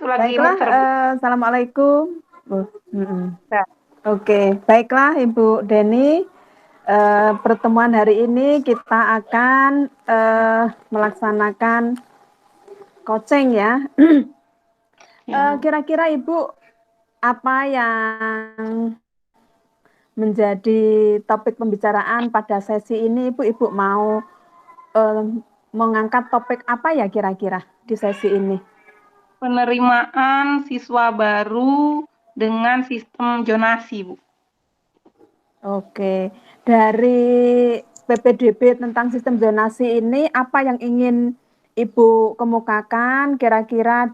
lagi Baiklah, muter, Bu. Assalamualaikum. Oh, mm-mm. Nah, Oke, baiklah Ibu Deni. Pertemuan hari ini kita akan melaksanakan coaching ya. ya, Bu. Kira-kira Ibu apa yang menjadi topik pembicaraan pada sesi ini? Ibu mau eh, mengangkat topik apa ya kira-kira di sesi ini? Penerimaan siswa baru dengan sistem zonasi, Bu. Oke, dari PPDB tentang sistem zonasi ini, apa yang ingin Ibu kemukakan? Kira-kira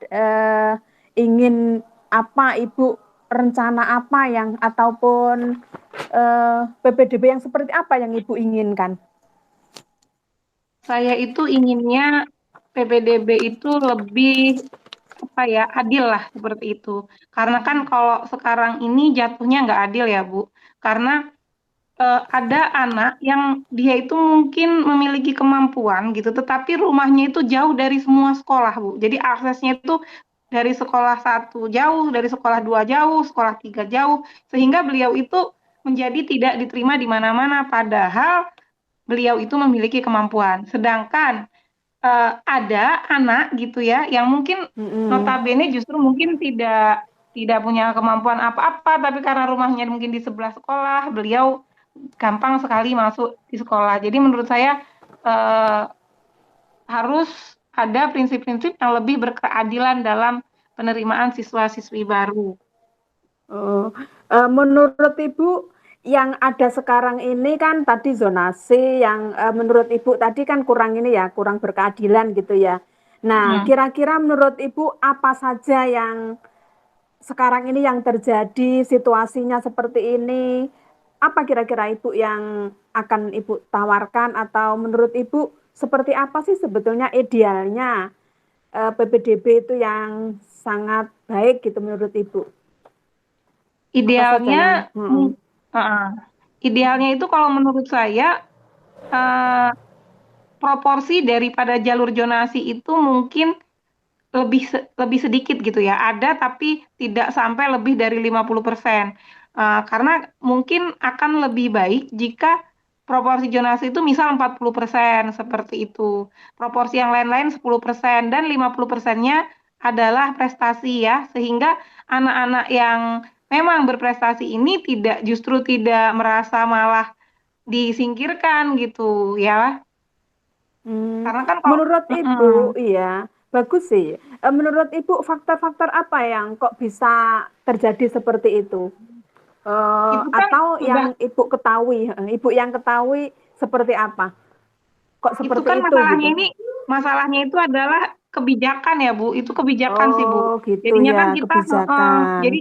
ingin apa Ibu, rencana apa yang ataupun PPDB yang seperti apa yang Ibu inginkan? Saya itu inginnya PPDB itu lebih apa ya, adil lah seperti itu. Karena kan kalau sekarang ini jatuhnya nggak adil ya, Bu. Karena ada anak yang dia itu mungkin memiliki kemampuan gitu, tetapi rumahnya itu jauh dari semua sekolah, Bu. Jadi aksesnya itu dari sekolah satu jauh, dari sekolah dua jauh, sekolah tiga jauh, sehingga beliau itu menjadi tidak diterima di mana-mana, padahal beliau itu memiliki kemampuan. Sedangkan ada anak gitu ya, yang mungkin Mm-mm. notabene justru mungkin tidak tidak punya kemampuan apa-apa, tapi karena rumahnya mungkin di sebelah sekolah, beliau gampang sekali masuk di sekolah. Jadi menurut saya eh, harus ada prinsip-prinsip yang lebih berkeadilan dalam penerimaan siswa-siswi baru. Oh, menurut Ibu yang ada sekarang ini kan tadi zonasi yang menurut Ibu tadi kan kurang ini ya, kurang berkeadilan gitu ya. Nah, Hmm. kira-kira menurut Ibu apa saja yang sekarang ini yang terjadi situasinya seperti ini? Apa kira-kira Ibu yang akan Ibu tawarkan atau menurut Ibu seperti apa sih sebetulnya idealnya PPDB itu yang sangat baik gitu menurut Ibu? Apa saja Idealnya, yang uh, idealnya itu kalau menurut saya eh, proporsi daripada jalur zonasi itu mungkin lebih sedikit gitu ya. Ada tapi tidak sampai lebih dari 50%. Karena mungkin akan lebih baik jika proporsi zonasi itu misal 40% seperti itu. Proporsi yang lain-lain 10% dan 50%-nya adalah prestasi ya. Sehingga anak-anak yang memang berprestasi ini justru tidak merasa malah disingkirkan gitu ya. Hmm, Karena kan kalau menurut Ibu, iya, bagus sih. Menurut Ibu, faktor-faktor apa yang kok bisa terjadi seperti itu? itu kan Atau sudah yang Ibu ketahui, Ibu yang ketahui seperti apa? Kok itu seperti kan itu gitu? masalahnya itu adalah kebijakan ya Bu, itu kebijakan sih Bu. Oh, gitu Jadinya ya, kan kita kebijakan. jadi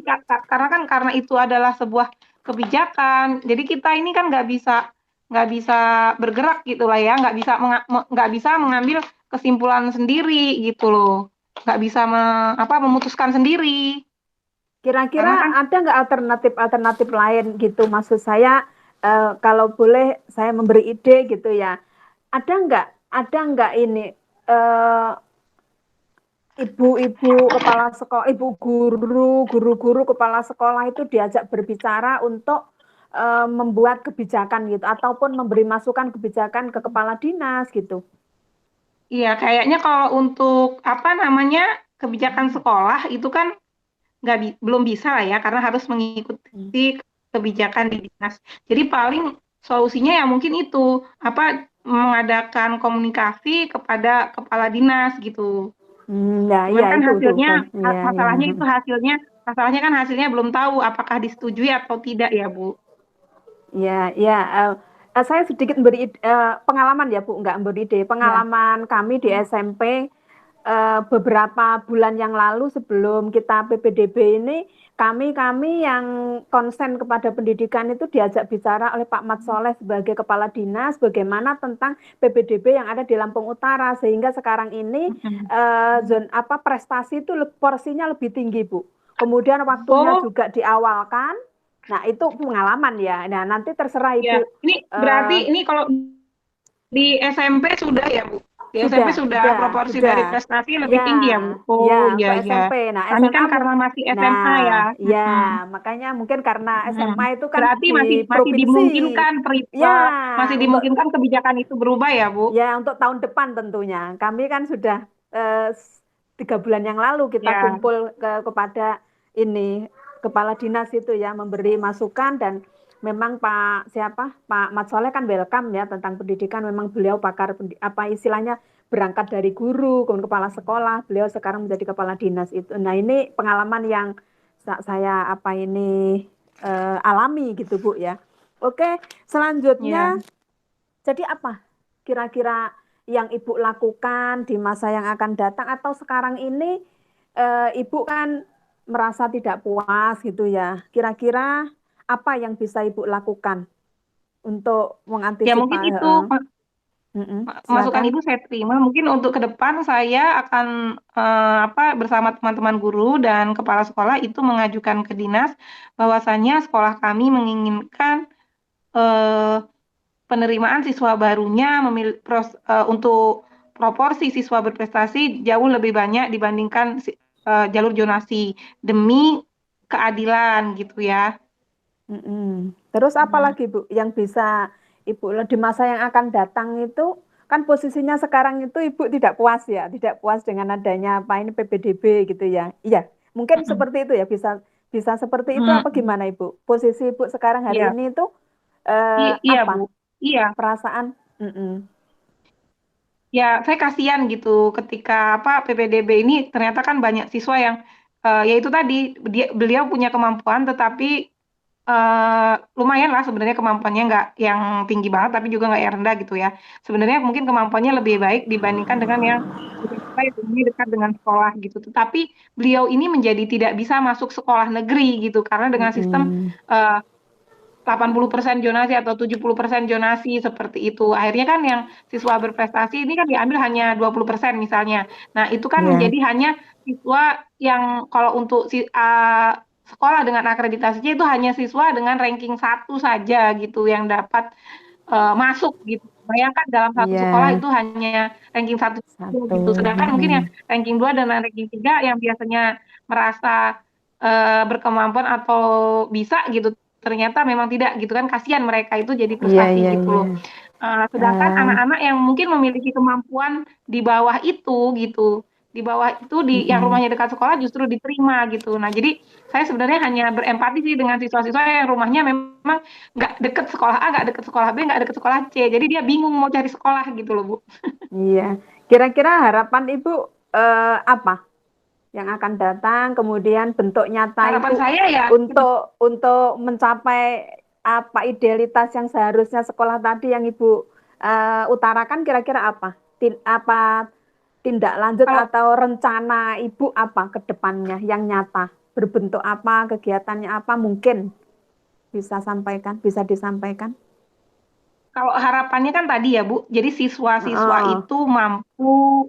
karena itu adalah sebuah kebijakan, jadi kita ini kan nggak bisa bergerak gitu lah ya, nggak bisa mengambil kesimpulan sendiri gitu loh, nggak bisa memutuskan sendiri Kira-kira karena kan ada nggak alternatif-alternatif lain gitu? Maksud saya, kalau boleh saya memberi ide gitu ya. Ada nggak ini eh, ibu-ibu kepala sekolah, ibu guru, guru-guru kepala sekolah itu diajak berbicara untuk membuat kebijakan gitu, ataupun memberi masukan kebijakan ke kepala dinas gitu. iya kayaknya kalau untuk apa namanya kebijakan sekolah itu kan belum bisa lah ya karena harus Hmm. mengikuti kebijakan di dinas. Jadi paling solusinya ya mungkin itu apa mengadakan komunikasi kepada kepala dinas gitu. Ya, Cuman iya kan itu hasilnya ya, ya. masalahnya kan hasilnya belum tahu apakah disetujui atau tidak ya Bu. Ya, ya. Saya sedikit memberi pengalaman ya Bu, nggak memberi ide. Ya. Pengalaman kami di SMP beberapa bulan yang lalu sebelum kita PPDB ini, kami yang konsen kepada pendidikan itu diajak bicara oleh Pak Mat Soleh sebagai kepala dinas bagaimana tentang PPDB yang ada di Lampung Utara sehingga sekarang ini Mm-mm. apa prestasi itu porsinya lebih tinggi Bu. Kemudian waktunya Oh juga diawalkan. Nah, itu pengalaman ya. Nah, nanti terserah ya, Ibu. ini berarti Eh, ini kalau di SMP sudah ya Bu. Di SMP sudah sudah, proporsi dari sudah. prestasi lebih Ya, tinggi ya, Bu? Oh, ya iya, untuk iya. SMP. Nah, Kami kan SMA karena masih SMA ya. nah, ya Mm-mm. makanya mungkin karena Mm-mm. SMA itu kan Berarti di masih masih provinsi. dimungkinkan Ya, masih untuk dimungkinkan kebijakan itu berubah ya, Bu? ya untuk tahun depan tentunya. Kami kan sudah 3 bulan yang lalu kita Ya, kumpul kepada ini kepala dinas itu ya memberi masukan dan memang Pak Mat Soleh kan welcome ya tentang pendidikan. Memang beliau pakar apa istilahnya berangkat dari guru, kemudian kepala sekolah, beliau sekarang menjadi kepala dinas itu. Nah ini pengalaman yang saya apa ini alami gitu Bu ya. Oke, ya. selanjutnya jadi apa kira-kira yang Ibu lakukan di masa yang akan datang atau sekarang ini Ibu kan merasa tidak puas gitu ya. Kira-kira apa yang bisa Ibu lakukan untuk Ya mungkin mengantisipasi? itu masukan Silakan. Ibu saya terima. Mungkin untuk ke depan saya akan bersama teman-teman guru dan kepala sekolah itu mengajukan ke dinas bahwasannya sekolah kami menginginkan eh, penerimaan siswa barunya untuk proporsi siswa berprestasi jauh lebih banyak dibandingkan jalur zonasi demi keadilan gitu ya. Terus apa Hmm. lagi Bu yang bisa Ibu di masa yang akan datang itu kan posisinya sekarang itu Ibu tidak puas ya, tidak puas dengan adanya apa ini PPDB gitu ya. Iya, mungkin Mm-mm. seperti itu ya, bisa bisa seperti itu apa Mm-mm. gimana Ibu? Posisi Ibu sekarang hari Iya, ini itu iya Bu. apa? Iya, Perasaan? Mm-mm. ya saya kasihan gitu ketika PPDB ini ternyata kan banyak siswa yang ya itu tadi beliau punya kemampuan tetapi lumayan lah sebenarnya kemampuannya nggak yang tinggi banget tapi juga nggak yang rendah gitu ya. Sebenarnya mungkin kemampuannya lebih baik dibandingkan dengan yang kita yang ini dekat dengan sekolah gitu. Tetapi beliau ini menjadi tidak bisa masuk sekolah negeri gitu karena dengan sistem Mm-mm. eh, 80% zonasi atau 70% zonasi seperti itu. Akhirnya kan yang siswa berprestasi ini kan diambil hanya 20% misalnya. Nah, itu kan Ya, menjadi hanya siswa yang kalau untuk sekolah dengan akreditasinya itu hanya siswa dengan ranking 1 saja gitu yang dapat masuk gitu. Bayangkan dalam satu sekolah iya, itu hanya ranking 1 satu. gitu. Sedangkan mungkin yang Mm-mm. ranking 2 dan ranking 3 yang biasanya merasa berkemampuan atau bisa gitu ternyata memang tidak gitu kan kasihan mereka itu jadi Iya, frustasi iya, gitu iya. loh. Sedangkan Eh, anak-anak yang mungkin memiliki kemampuan di bawah itu gitu di bawah itu di yang mm-mm. rumahnya dekat sekolah justru diterima gitu. Nah jadi saya sebenarnya hanya berempati sih dengan siswa-siswa yang rumahnya memang nggak deket sekolah A, nggak deket sekolah B, nggak deket sekolah C. Jadi dia bingung mau cari sekolah gitu loh Bu. Iya. Kira-kira harapan Ibu apa yang akan datang, kemudian bentuk nyata Harapan Ibu saya ya untuk mencapai apa idealitas yang seharusnya sekolah tadi yang Ibu utarakan kira-kira apa? Apa tindak lanjut kalau atau rencana Ibu apa ke depannya yang nyata? Berbentuk apa, kegiatannya apa mungkin bisa disampaikan? Kalau harapannya kan tadi ya Bu, jadi siswa-siswa Oh, itu mampu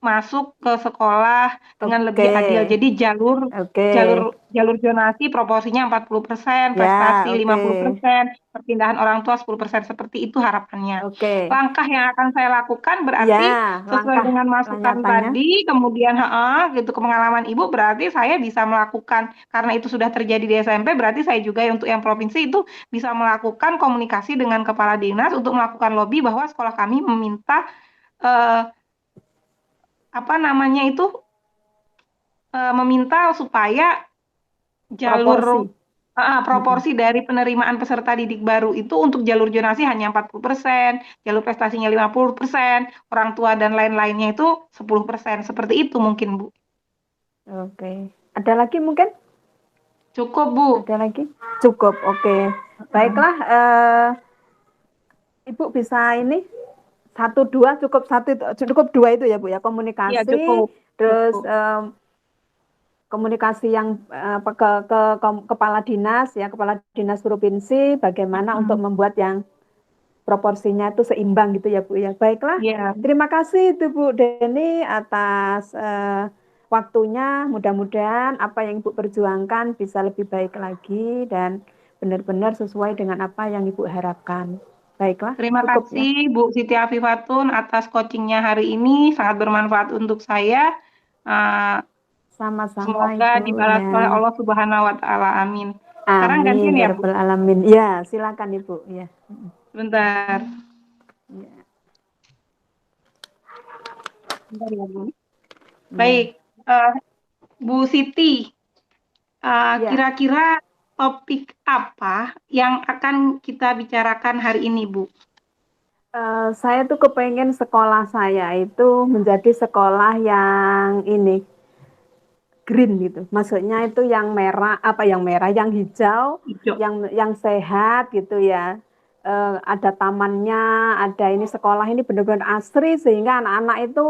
masuk ke sekolah dengan lebih oke, adil. Jadi jalur oke, jalur jalur zonasi proporsinya 40%, ya, prestasi oke, 50%, perpindahan orang tua 10%. Seperti itu harapannya. oke. Langkah yang akan saya lakukan Ya, berarti sesuai langkah dengan masukan nyatanya. tadi, kemudian gitu ke pengalaman Ibu berarti saya bisa melakukan karena itu sudah terjadi di SMP, berarti saya juga untuk yang provinsi itu bisa melakukan komunikasi dengan kepala dinas untuk melakukan lobby bahwa sekolah kami meminta eh, apa namanya itu meminta supaya jalur Proporsi. Mm-mm. proporsi dari penerimaan peserta didik baru itu untuk jalur zonasi hanya 40%, jalur prestasinya 50%, orang tua dan lain-lainnya itu 10%. Seperti itu mungkin, Bu. Oke. Ada lagi mungkin? Cukup, Bu. Ada lagi? Cukup. Oke. Hmm. Baiklah, Ibu bisa ini satu dua cukup dua itu ya Bu ya Iya, komunikasi cukup. terus Cukup. komunikasi yang ke kepala dinas ya kepala dinas provinsi bagaimana untuk Hmm. membuat yang proporsinya itu seimbang gitu ya Bu ya. Baiklah, Iya, terima kasih itu Bu Deni atas waktunya. Mudah-mudahan apa yang Ibu perjuangkan bisa lebih baik lagi dan benar-benar sesuai dengan apa yang Ibu harapkan. Baiklah, Terima cukup ya. kasih Bu Siti Afifatun atas coachingnya hari ini, sangat bermanfaat untuk saya. Uh, Sama-sama Semoga Ibu dibalas ya. oleh Allah Subhanahu wa Ta'ala. Amin. Sekarang Amin gantian ya ya, Bu. rabbal alamin. Ya, silakan Ibu ya. Bentar. Ya. Bentar ya, Bu. Ya. Baik, eh, Bu Siti, Ya. kira-kira topik apa yang akan kita bicarakan hari ini, Bu? Saya tuh kepengen sekolah saya itu menjadi sekolah yang ini green gitu. Maksudnya itu yang merah, apa yang merah, yang hijau, Hijau. yang sehat gitu ya. Ada tamannya, ada ini sekolah ini benar-benar asri sehingga anak-anak itu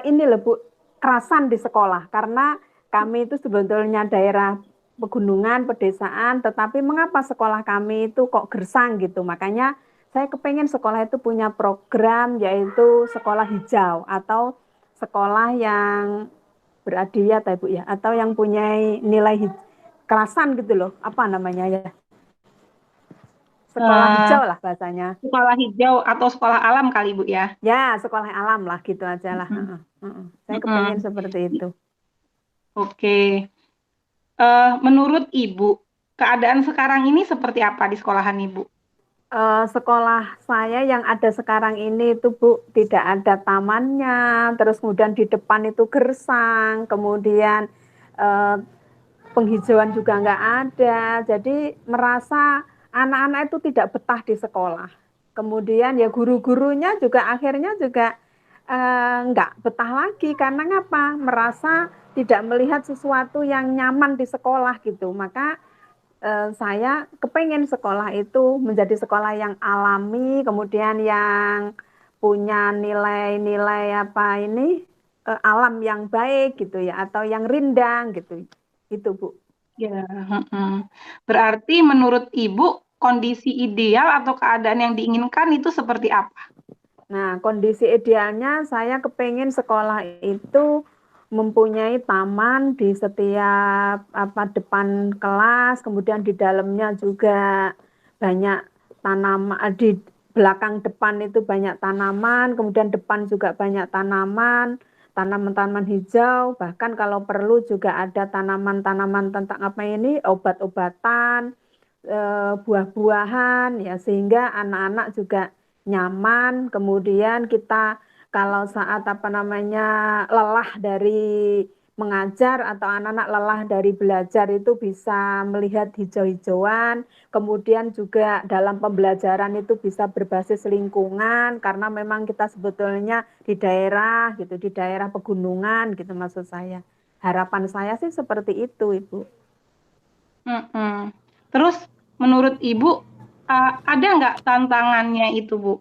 ini loh Bu, kerasan di sekolah karena kami itu sebetulnya daerah pegunungan, pedesaan, tetapi mengapa sekolah kami itu kok gersang gitu. Makanya saya kepengen sekolah itu punya program yaitu sekolah hijau atau sekolah yang beradiat ya Bu ya, atau yang punya nilai kerasan gitu loh, apa namanya ya, sekolah Eh, hijau lah bahasanya. Sekolah hijau atau sekolah alam kali, Bu ya? Ya, sekolah alam lah gitu aja lah. Mm-mm. Saya kepengen Mm-mm. seperti itu. Oke. Menurut Ibu, keadaan sekarang ini seperti apa di sekolahan Ibu? Sekolah saya yang ada sekarang ini itu Bu tidak ada tamannya, terus kemudian di depan itu gersang, kemudian eh, penghijauan juga nggak ada, jadi merasa anak-anak itu tidak betah di sekolah. Kemudian ya guru-gurunya juga akhirnya juga nggak betah lagi karena ngapa? Merasa tidak melihat sesuatu yang nyaman di sekolah gitu. Maka saya kepengen sekolah itu menjadi sekolah yang alami, kemudian yang punya nilai-nilai apa ini alam yang baik gitu ya, atau yang rindang gitu, itu Bu. Ya, mm-mm. Berarti menurut Ibu, kondisi ideal atau keadaan yang diinginkan itu seperti apa? Nah, kondisi idealnya saya kepengen sekolah itu mempunyai taman di setiap apa depan kelas, kemudian di dalamnya juga banyak tanaman, di belakang depan itu banyak tanaman, kemudian depan juga banyak tanaman, tanaman-tanaman hijau, bahkan kalau perlu juga ada tanaman-tanaman tentang apa ini obat-obatan, buah-buahan ya sehingga anak-anak juga nyaman. Kemudian kita kalau saat apa namanya lelah dari mengajar atau anak-anak lelah dari belajar itu bisa melihat hijau-hijauan, kemudian juga dalam pembelajaran itu bisa berbasis lingkungan karena memang kita sebetulnya di daerah gitu, di daerah pegunungan gitu maksud saya. Harapan saya sih seperti itu, Ibu. Mm-mm. Terus menurut Ibu, ada nggak tantangannya itu, Bu?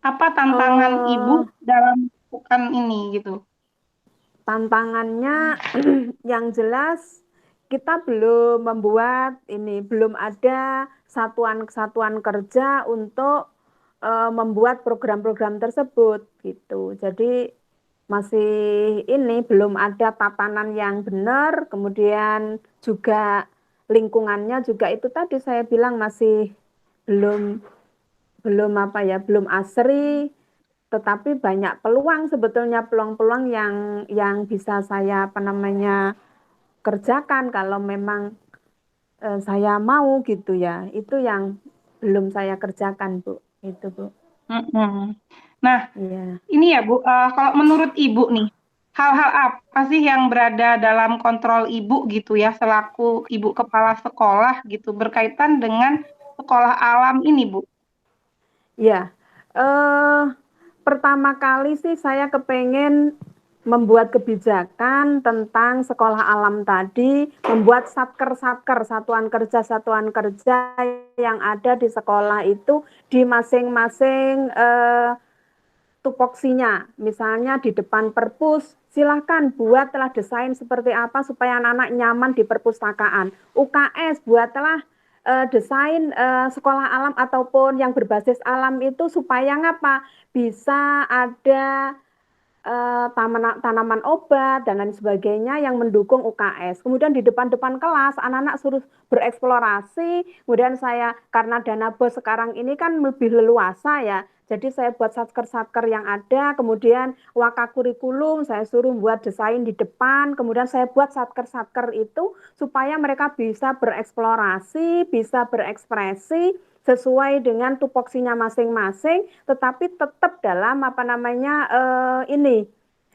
Apa tantangan Ibu Eh dalam melakukan ini gitu? Tantangannya yang jelas kita belum membuat ini, belum ada satuan-satuan kerja untuk membuat program-program tersebut gitu. Jadi masih ini belum ada tatanan yang benar, kemudian juga lingkungannya juga itu tadi saya bilang masih belum belum apa ya, belum asri, tetapi banyak peluang sebetulnya peluang-peluang yang bisa saya apa namanya kerjakan kalau memang saya mau gitu ya. Itu yang belum saya kerjakan, Bu. Itu, Bu. Mm-mm. Nah, Iya. ini ya Bu, kalau menurut Ibu nih, hal-hal apa sih yang berada dalam kontrol Ibu gitu ya, selaku Ibu kepala sekolah gitu, berkaitan dengan sekolah alam ini, Bu? Ya, pertama kali sih saya kepengen membuat kebijakan tentang sekolah alam tadi, membuat satker-satker, satuan kerja yang ada di sekolah itu di masing-masing tupoksinya. Misalnya di depan perpus, silahkan buatlah desain seperti apa supaya anak-anak nyaman di perpustakaan. UKS buatlah desain sekolah alam ataupun yang berbasis alam itu supaya ngapa bisa ada tanaman obat dan lain sebagainya yang mendukung UKS. Kemudian di depan-depan kelas anak-anak suruh bereksplorasi. Kemudian saya karena dana bos sekarang ini kan lebih leluasa ya. Jadi saya buat satker-satker yang ada, kemudian waka kurikulum saya suruh buat desain di depan, kemudian saya buat satker-satker itu supaya mereka bisa bereksplorasi, bisa berekspresi sesuai dengan tupoksinya masing-masing, tetapi tetap dalam apa namanya ini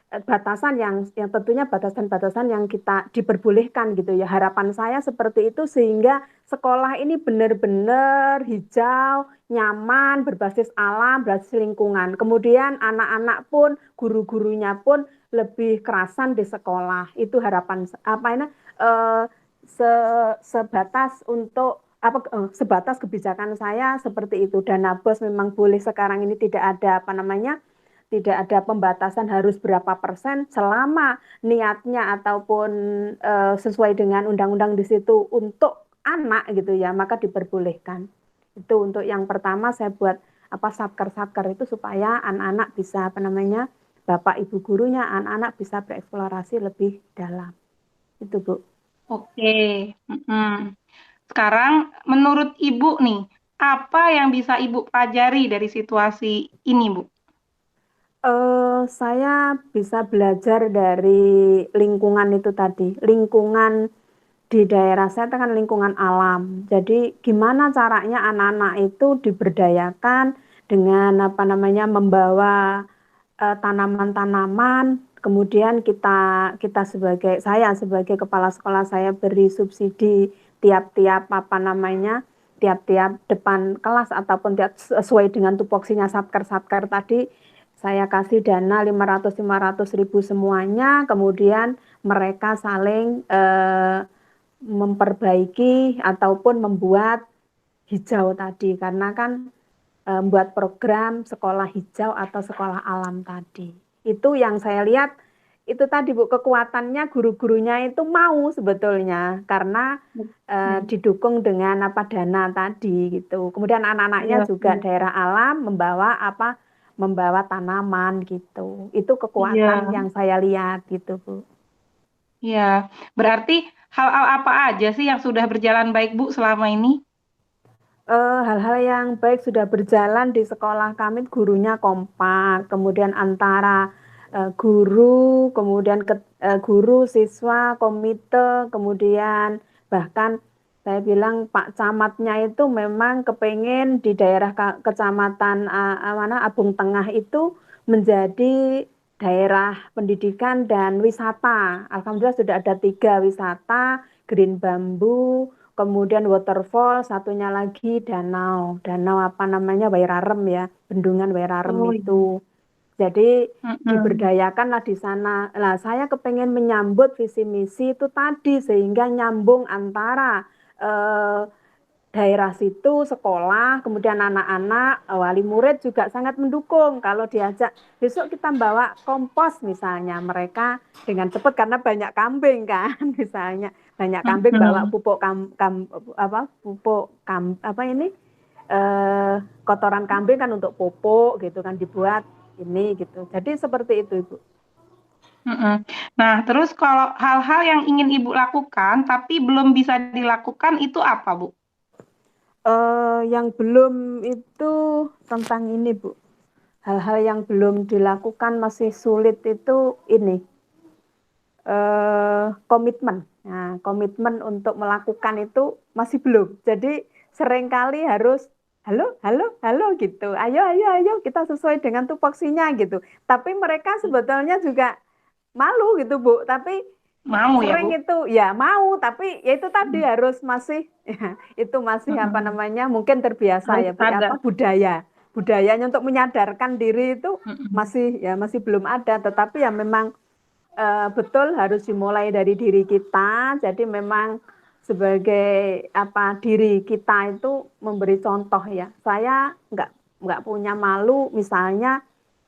batasan yang tentunya batasan-batasan yang kita diperbolehkan gitu ya. Harapan saya seperti itu sehingga sekolah ini benar-benar hijau, nyaman, berbasis alam, berbasis lingkungan. Kemudian anak-anak pun, guru-gurunya pun lebih kerasan di sekolah. Itu harapan apa ini eh, sebatas untuk apa sebatas kebijakan saya seperti itu. Dana bos memang boleh sekarang ini tidak ada apa namanya tidak ada pembatasan harus berapa persen selama niatnya ataupun sesuai dengan undang-undang di situ untuk anak gitu ya maka diperbolehkan. Itu untuk yang pertama saya buat apa satker-satker itu supaya anak-anak bisa apa namanya bapak ibu gurunya anak-anak bisa bereksplorasi lebih dalam. Itu Bu. Oke. Mm-mm. Sekarang menurut Ibu nih, apa yang bisa Ibu pelajari dari situasi ini, Bu? Saya bisa belajar dari lingkungan itu tadi. Lingkungan di daerah saya itu kan lingkungan alam. Jadi gimana caranya anak-anak itu diberdayakan dengan apa namanya membawa tanaman-tanaman. Kemudian kita sebagai saya sebagai kepala sekolah saya beri subsidi tiap-tiap apa namanya tiap-tiap depan kelas ataupun tiap sesuai dengan tupoksinya satker-satker tadi saya kasih dana 500 ribu semuanya, kemudian mereka saling memperbaiki ataupun membuat hijau tadi, karena kan membuat program sekolah hijau atau sekolah alam tadi. Itu yang saya lihat, itu tadi Bu, kekuatannya guru-gurunya itu mau sebetulnya, karena Oke. didukung dengan apa dana tadi gitu. Kemudian anak-anaknya Iya, juga iya. daerah alam membawa tanaman gitu. Itu kekuatan Iya, yang saya lihat gitu, Bu. iya. Berarti hal-hal apa aja sih yang sudah berjalan baik, Bu, selama ini? Hal-hal yang baik sudah berjalan di sekolah kami, gurunya kompak, kemudian antara guru, kemudian guru, siswa, komite, kemudian bahkan saya bilang Pak Camatnya itu memang kepengen di daerah kecamatan mana Abung Tengah itu menjadi daerah pendidikan dan wisata. Alhamdulillah sudah ada 3 wisata, Green Bambu, kemudian waterfall, satunya lagi danau. Danau apa namanya? Wairarem ya, bendungan Wairarem Oh iya. itu. Jadi Mm-mm. diberdayakanlah di sana. Nah, saya kepengen menyambut visi misi itu tadi sehingga nyambung antara eh, daerah situ, sekolah, kemudian anak-anak, wali murid juga sangat mendukung kalau diajak besok kita bawa kompos misalnya mereka dengan cepat karena banyak kambing kan misalnya banyak kambing bawa Mm-mm. pupuk apa pupuk apa ini kotoran kambing kan untuk pupuk gitu kan dibuat ini gitu. Jadi seperti itu Ibu. Mm-mm. Nah, terus kalau hal-hal yang ingin Ibu lakukan tapi belum bisa dilakukan itu apa, Bu? Yang belum itu tentang ini Bu. Hal-hal yang belum dilakukan masih sulit itu ini komitmen. Nah, komitmen untuk melakukan itu masih belum. Jadi seringkali harus halo, halo, halo gitu. Ayo, ayo, ayo kita sesuai dengan tupoksinya gitu. Tapi mereka sebetulnya juga malu gitu, Bu. Tapi Mau ya, sering Bu? itu ya mau, tapi ya itu tadi Mm. harus masih ya, itu masih apa Mm-mm. namanya? Mungkin terbiasa Harus ya, Bu, ya, ada. apa budaya. Budayanya untuk menyadarkan diri itu Mm-mm. masih belum ada, tetapi ya memang betul harus dimulai dari diri kita. Jadi memang sebagai apa diri kita itu memberi contoh ya. Saya nggak punya malu misalnya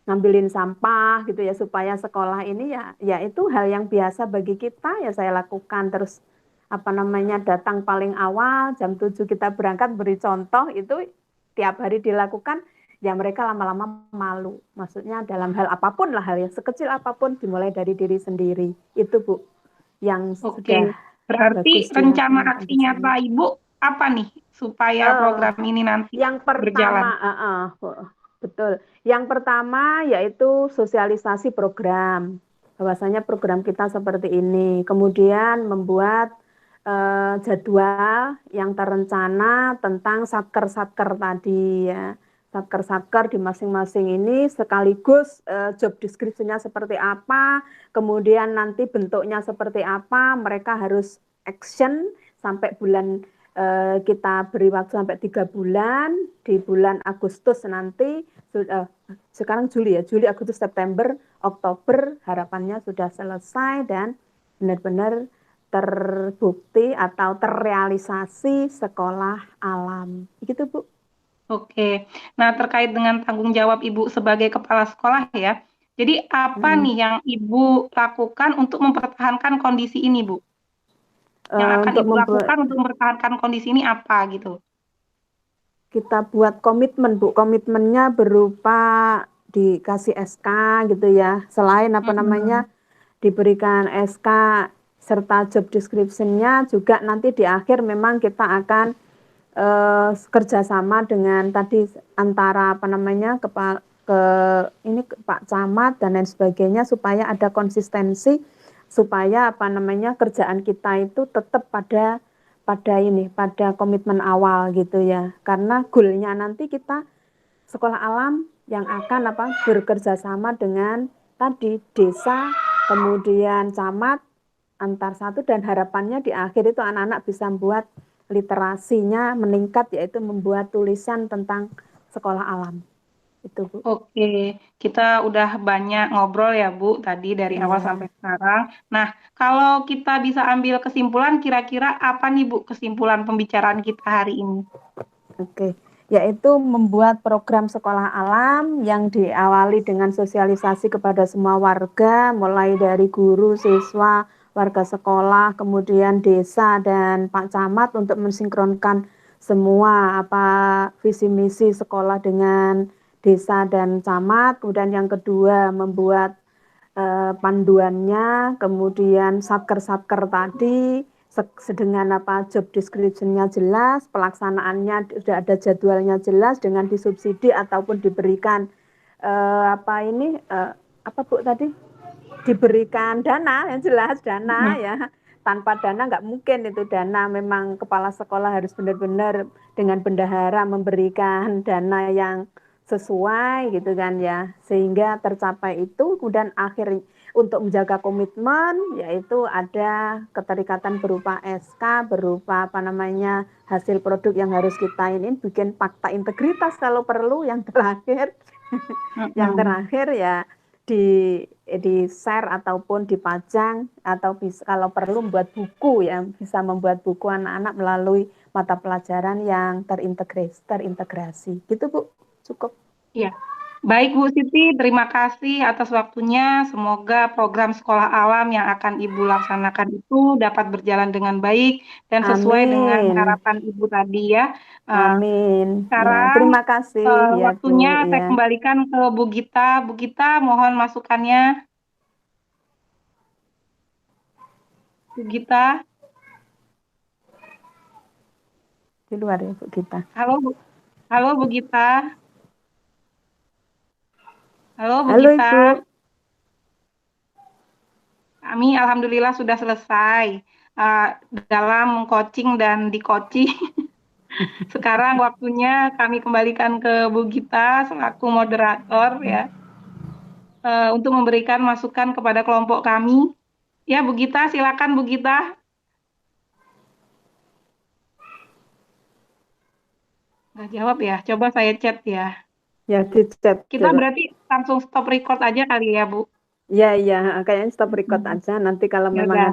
ngambilin sampah gitu ya supaya sekolah ini ya itu hal yang biasa bagi kita ya saya lakukan terus apa namanya datang paling awal jam 7 kita berangkat beri contoh itu tiap hari dilakukan ya mereka lama-lama malu. Maksudnya dalam hal apapun lah, hal yang sekecil apapun dimulai dari diri sendiri. Itu Bu, yang Oke, sudah berarti bagus rencana dilaksanakan aksi di sini. nyata Ibu apa nih supaya Oh, program ini nanti yang berjalan? pertama, betul. Yang pertama yaitu sosialisasi program. Bahwasanya program kita seperti ini. Kemudian membuat jadwal yang terencana tentang satker-satker tadi ya. Satker-satker di masing-masing ini sekaligus job description-nya seperti apa, kemudian nanti bentuknya seperti apa, mereka harus action sampai bulan kita beri waktu sampai 3 bulan, di bulan Agustus nanti, sekarang Juli ya, Juli, Agustus, September, Oktober, harapannya sudah selesai dan benar-benar terbukti atau terrealisasi sekolah alam. Gitu Bu. Oke, nah terkait dengan tanggung jawab Ibu sebagai kepala sekolah ya, jadi apa Hmm. nih yang Ibu lakukan untuk mempertahankan kondisi ini, Bu? Yang akan Untuk Ibu lakukan untuk mempertahankan kondisi ini apa gitu? kita buat komitmen Bu, komitmennya berupa dikasih SK gitu ya, selain apa Mm-mm. namanya diberikan SK serta job description-nya juga nanti di akhir memang kita akan kerjasama dengan tadi antara apa namanya ke ini Pak Camat dan lain sebagainya supaya ada konsistensi supaya apa namanya kerjaan kita itu tetap pada komitmen awal gitu ya, karena goalnya nanti kita sekolah alam yang akan bekerja sama dengan tadi desa, kemudian camat, antar satu, dan harapannya di akhir itu anak-anak bisa membuat literasinya meningkat, yaitu membuat tulisan tentang sekolah alam. Itu Bu. Oke, kita udah banyak ngobrol ya Bu tadi dari awal sampai Iya. sekarang. Nah, kalau kita bisa ambil kesimpulan, kira-kira apa nih Bu kesimpulan pembicaraan kita hari ini? Oke, yaitu membuat program sekolah alam yang diawali dengan sosialisasi kepada semua warga, mulai dari guru, siswa, warga sekolah, kemudian desa dan Pak Camat untuk mensinkronkan semua visi misi sekolah dengan desa dan camat. Kemudian yang kedua membuat panduannya, kemudian satker-satker tadi dengan job description-nya jelas, pelaksanaannya sudah ada jadwalnya jelas dengan disubsidi ataupun diberikan apa Bu tadi? Diberikan dana, yang jelas dana Mm-mm. ya. Tanpa dana nggak mungkin itu, dana memang kepala sekolah harus benar-benar dengan bendahara memberikan dana yang sesuai gitu kan ya, sehingga tercapai itu. Kemudian akhir untuk menjaga komitmen yaitu ada keterikatan berupa SK, berupa apa namanya hasil produk yang harus kita ini bikin fakta integritas kalau perlu. Yang terakhir yang Mm-mm. terakhir ya di share ataupun dipajang, atau bisa kalau perlu membuat buku ya, bisa membuat buku anak-anak melalui mata pelajaran yang terintegrasi gitu Bu. Cukup. Iya. Baik Bu Siti, terima kasih atas waktunya. Semoga program sekolah alam yang akan Ibu laksanakan itu dapat berjalan dengan baik dan sesuai dengan Amin. harapan Ibu tadi ya. Eh, Amin. Ya, Sekarang terima kasih ya Bu waktunya saya ya. kembalikan ke Bu Gita. Bu Gita, mohon masukannya. Bu Gita, Di luar ya Bu kita. halo Bu, halo Bu Gita, halo Bu Halo Gita. Ibu. Kami alhamdulillah sudah selesai uh, dalam mengcoaching dan di-coaching. Sekarang waktunya kami kembalikan ke Bu Gita selaku moderator ya, untuk memberikan masukan kepada kelompok kami. Ya Bu Gita, silakan Bu Gita. Nggak jawab ya, coba saya chat ya. Ya di chat Kita coba. berarti langsung stop record aja kali ya Bu. Ya, ya, kayaknya stop record Hmm. aja. Nanti kalau Ya memang udah. ada